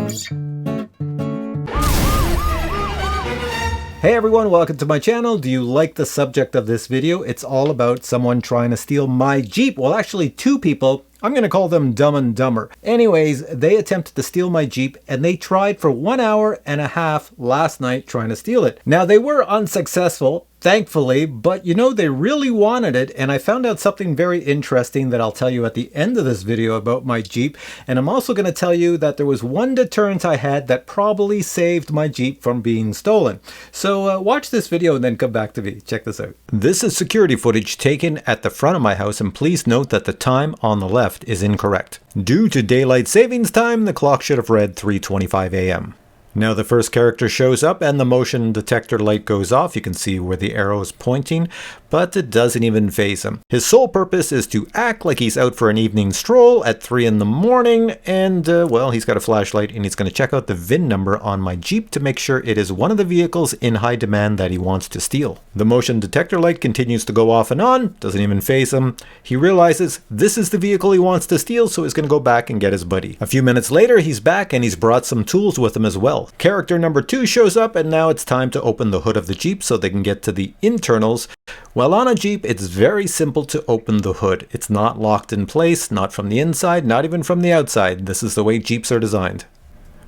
Hey everyone, welcome to my channel. Do you like the subject of this video? It's all about someone trying to steal my Jeep. Well, actually two people. I'm going to call them Dumb and Dumber. Anyways, they attempted to steal my Jeep and they tried for 1 hour and a half last night trying to steal it. Now they were unsuccessful, thankfully, but you know, they really wanted it, and I found out something very interesting that I'll tell you at the end of this video about my Jeep. And I'm also going to tell you that there was one deterrent I had that probably saved my Jeep from being stolen. So watch this video and then come back to me. Check this out. This is security footage taken at the front of my house, and please note that the time on the left is incorrect. Due to daylight savings time, the clock should have read 3:25 a.m. Now the first character shows up and the motion detector light goes off. You can see where the arrow is pointing, but it doesn't even faze him. His sole purpose is to act like he's out for an evening stroll at 3 in the morning, and well, he's got a flashlight and he's going to check out the VIN number on my Jeep to make sure it is one of the vehicles in high demand that he wants to steal. The motion detector light continues to go off and on, doesn't even faze him. He realizes this is the vehicle he wants to steal, so he's going to go back and get his buddy. A few minutes later, he's back and he's brought some tools with him as well. Character number 2 shows up, and now it's time to open the hood of the Jeep so they can get to the internals. Well, on a Jeep, it's very simple to open the hood. It's not locked in place, not from the inside, not even from the outside. This is the way Jeeps are designed.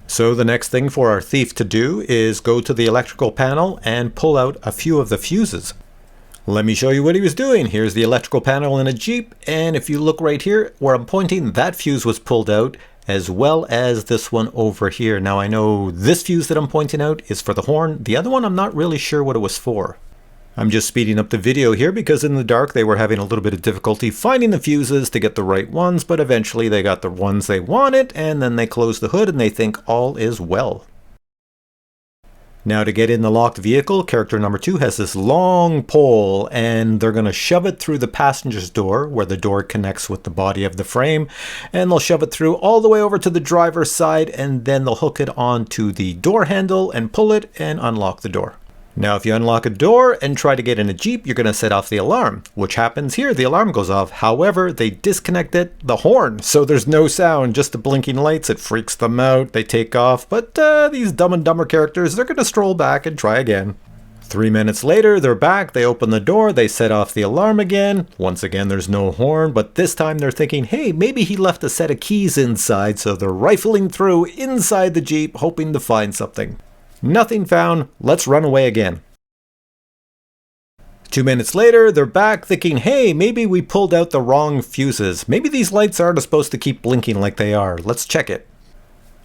So the next thing for our thief to do is go to the electrical panel and pull out a few of the fuses. Let me show you what he was doing. Here's the electrical panel in a Jeep, and if you look right here where I'm pointing, that fuse was pulled out, as well as this one over here. Now I know this fuse that I'm pointing out is for the horn. The other one I'm not really sure what it was for. I'm just speeding up the video here because in the dark they were having a little bit of difficulty finding the fuses to get the right ones, but eventually they got the ones they wanted, and then they close the hood and they think all is well. Now to get in the locked vehicle, character number 2 has this long pole, and they're going to shove it through the passenger's door where the door connects with the body of the frame, and they'll shove it through all the way over to the driver's side, and then they'll hook it onto the door handle and pull it and unlock the door. Now if you unlock a door and try to get in a Jeep, you're going to set off the alarm, which happens here. The alarm goes off. However, they disconnected the horn, so there's no sound, just the blinking lights. It freaks them out. They take off, but these Dumb and Dumber characters, they're going to stroll back and try again. 3 minutes later, they're back. They open the door. They set off the alarm again. Once again, there's no horn, but this time they're thinking, hey, maybe he left a set of keys inside, so they're rifling through inside the Jeep, hoping to find something. Nothing found. Let's run away again. 2 minutes later, they're back thinking, hey, maybe we pulled out the wrong fuses. Maybe these lights aren't supposed to keep blinking like they are. Let's check it.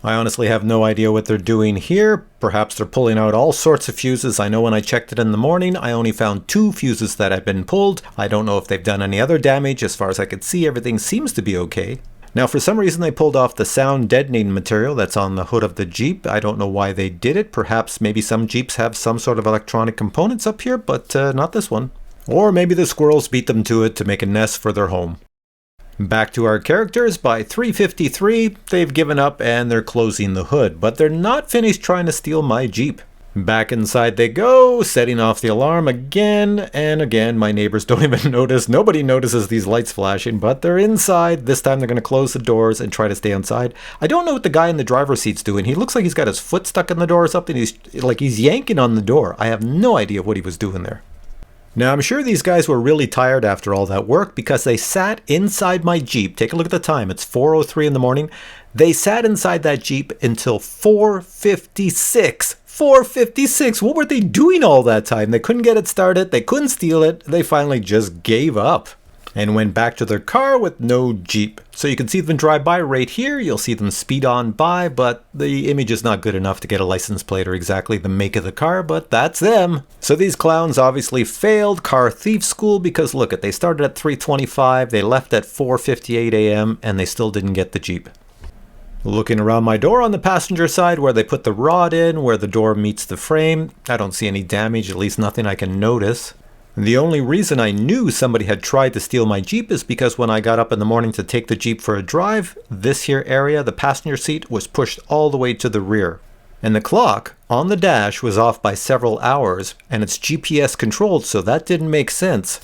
I honestly have no idea what they're doing here. Perhaps they're pulling out all sorts of fuses. I know when I checked it in the morning, I only found 2 fuses that had been pulled. I don't know if they've done any other damage. As far as I could see, everything seems to be okay. Now, for some reason, they pulled off the sound deadening material that's on the hood of the Jeep. I don't know why they did it. Perhaps maybe some Jeeps have some sort of electronic components up here, but not this one. Or maybe the squirrels beat them to it to make a nest for their home. Back to our characters. By 3:53, they've given up and they're closing the hood, but they're not finished trying to steal my Jeep. Back inside they go, setting off the alarm again and again. My neighbors don't even notice. Nobody notices these lights flashing, but they're inside. This time they're going to close the doors and try to stay inside. I don't know what the guy in the driver's seat's doing. He looks like he's got his foot stuck in the door or something. He's yanking on the door. I have no idea what he was doing there. Now, I'm sure these guys were really tired after all that work because they sat inside my Jeep. Take a look at the time. It's 4:03 in the morning. They sat inside that Jeep until 4:56. 4:56. What were they doing all that time? They couldn't get it started. They couldn't steal it. They finally just gave up and went back to their car with no Jeep. So you can see them drive by right here. You'll see them speed on by, but the image is not good enough to get a license plate or exactly the make of the car, but that's them. So these clowns obviously failed car thief school because look, they started at 3:25, they left at 4:58 a.m. and they still didn't get the Jeep. Looking around my door on the passenger side where they put the rod in, where the door meets the frame, I don't see any damage, at least nothing I can notice. The only reason I knew somebody had tried to steal my Jeep is because when I got up in the morning to take the Jeep for a drive, this here area, the passenger seat, was pushed all the way to the rear. And the clock on the dash was off by several hours, and it's GPS controlled, so that didn't make sense.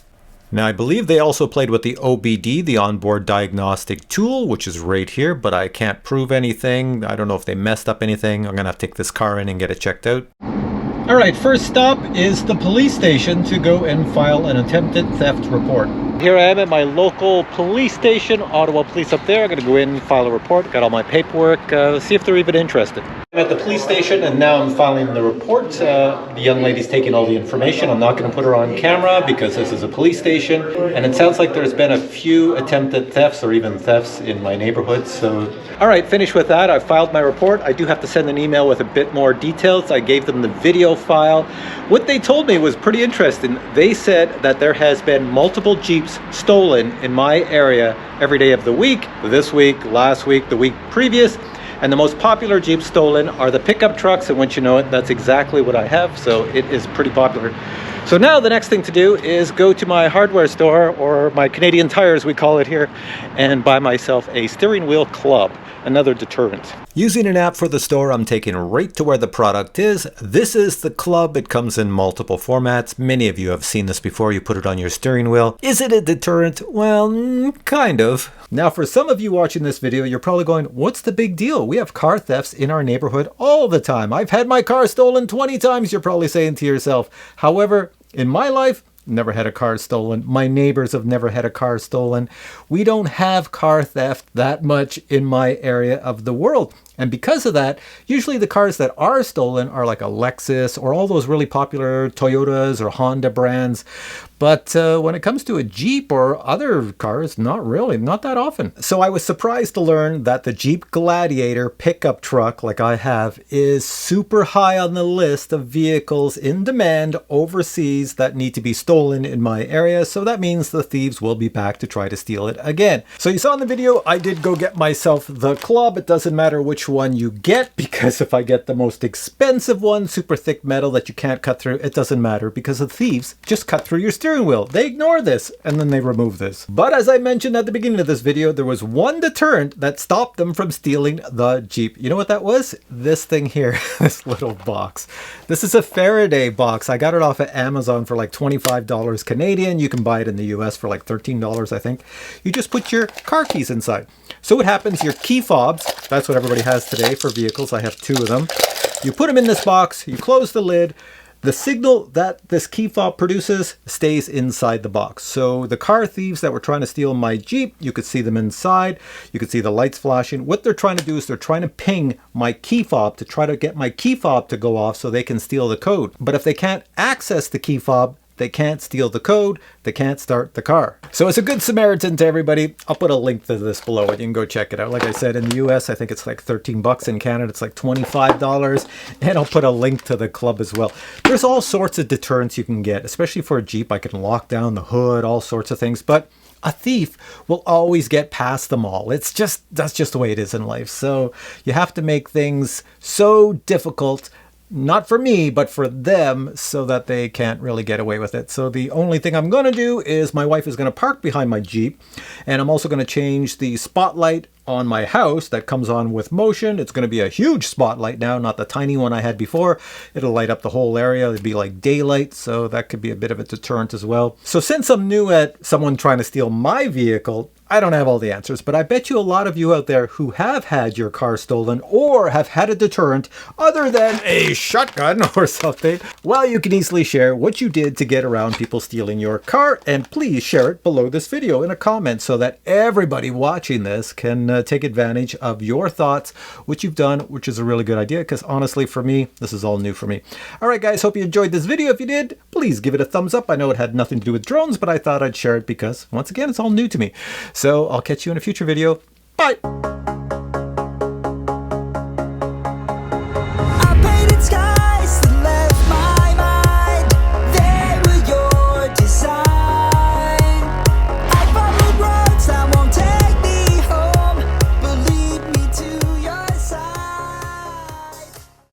Now, I believe they also played with the OBD, the onboard diagnostic tool, which is right here, but I can't prove anything. I don't know if they messed up anything. I'm going to have to take this car in and get it checked out. All right, first stop is the police station to go and file an attempted theft report. Here I am at my local police station, Ottawa Police up there. I'm going to go in and file a report. Got all my paperwork, see if they're even interested. I'm at the police station and now I'm filing the report. The young lady's taking all the information. I'm not going to put her on camera because this is a police station. And it sounds like there's been a few attempted thefts or even thefts in my neighborhood. So, all right, finished with that. I filed my report. I do have to send an email with a bit more details. I gave them the video file. What they told me was pretty interesting. They said that there has been multiple Jeeps stolen in my area every day of the week. This week, last week, the week previous. And the most popular Jeeps stolen are the pickup trucks, and once you know it, that's exactly what I have, so it is pretty popular. So now the next thing to do is go to my hardware store, or my Canadian Tires we call it here, and buy myself a steering wheel club, another deterrent. Using an app for the store, I'm taken right to where the product is. This is the club. It comes in multiple formats. Many of you have seen this before. You put it on your steering wheel. Is it a deterrent? Well, kind of. Now, for some of you watching this video, you're probably going, what's the big deal? We have car thefts in our neighborhood all the time. I've had my car stolen 20 times, you're probably saying to yourself. However, in my life, never had a car stolen. My neighbors have never had a car stolen. We don't have car theft that much in my area of the world. And because of that, usually the cars that are stolen are like a Lexus or all those really popular Toyotas or Honda brands. But when it comes to a Jeep or other cars, not really, not that often. So I was surprised to learn that the Jeep Gladiator pickup truck, like I have, is super high on the list of vehicles in demand overseas that need to be stolen in my area. So that means the thieves will be back to try to steal it again. So you saw in the video, I did go get myself the club. It doesn't matter which one you get, because if I get the most expensive one, super thick metal that you can't cut through, it doesn't matter because the thieves just cut through your steering wheel. They ignore this and then they remove this. But as I mentioned at the beginning of this video, there was one deterrent that stopped them from stealing the Jeep. You know what that was? This thing here, this little box. This is a Faraday box. I got it off at Amazon for like $25 Canadian. You can buy it in the US for like $13, I think. You just put your car keys inside. So what happens, your key fobs, that's what everybody has today for vehicles. I have 2 of them. You put them in this box, you close the lid. The signal that this key fob produces stays inside the box. So the car thieves that were trying to steal my Jeep, you could see them inside. You could see the lights flashing. What they're trying to do is they're trying to ping my key fob to try to get my key fob to go off so they can steal the code. But if they can't access the key fob, they can't steal the code, they can't start the car. So it's a good Samaritan to everybody. I'll put a link to this below and you can go check it out. Like I said, in the US, I think it's like 13 bucks. In Canada, it's like $25. And I'll put a link to the club as well. There's all sorts of deterrents you can get, especially for a Jeep. I can lock down the hood, all sorts of things. But a thief will always get past them all. That's just the way it is in life. So you have to make things so difficult, not for me, but for them, so that they can't really get away with it. So the only thing I'm going to do is my wife is going to park behind my Jeep, and I'm also going to change the spotlight on my house that comes on with motion. It's going to be a huge spotlight now, not the tiny one I had before. It'll light up the whole area. It'd be like daylight, so that could be a bit of a deterrent as well. So since I'm new at someone trying to steal my vehicle, I don't have all the answers, but I bet you a lot of you out there who have had your car stolen or have had a deterrent other than a shotgun or something, well, you can easily share what you did to get around people stealing your car, and please share it below this video in a comment so that everybody watching this can take advantage of your thoughts, what you've done, which is a really good idea, because honestly, for me, this is all new for me. All right, guys, hope you enjoyed this video. If you did, please give it a thumbs up. I know it had nothing to do with drones, but I thought I'd share it because, once again, it's all new to me. So I'll catch you in a future video. Bye!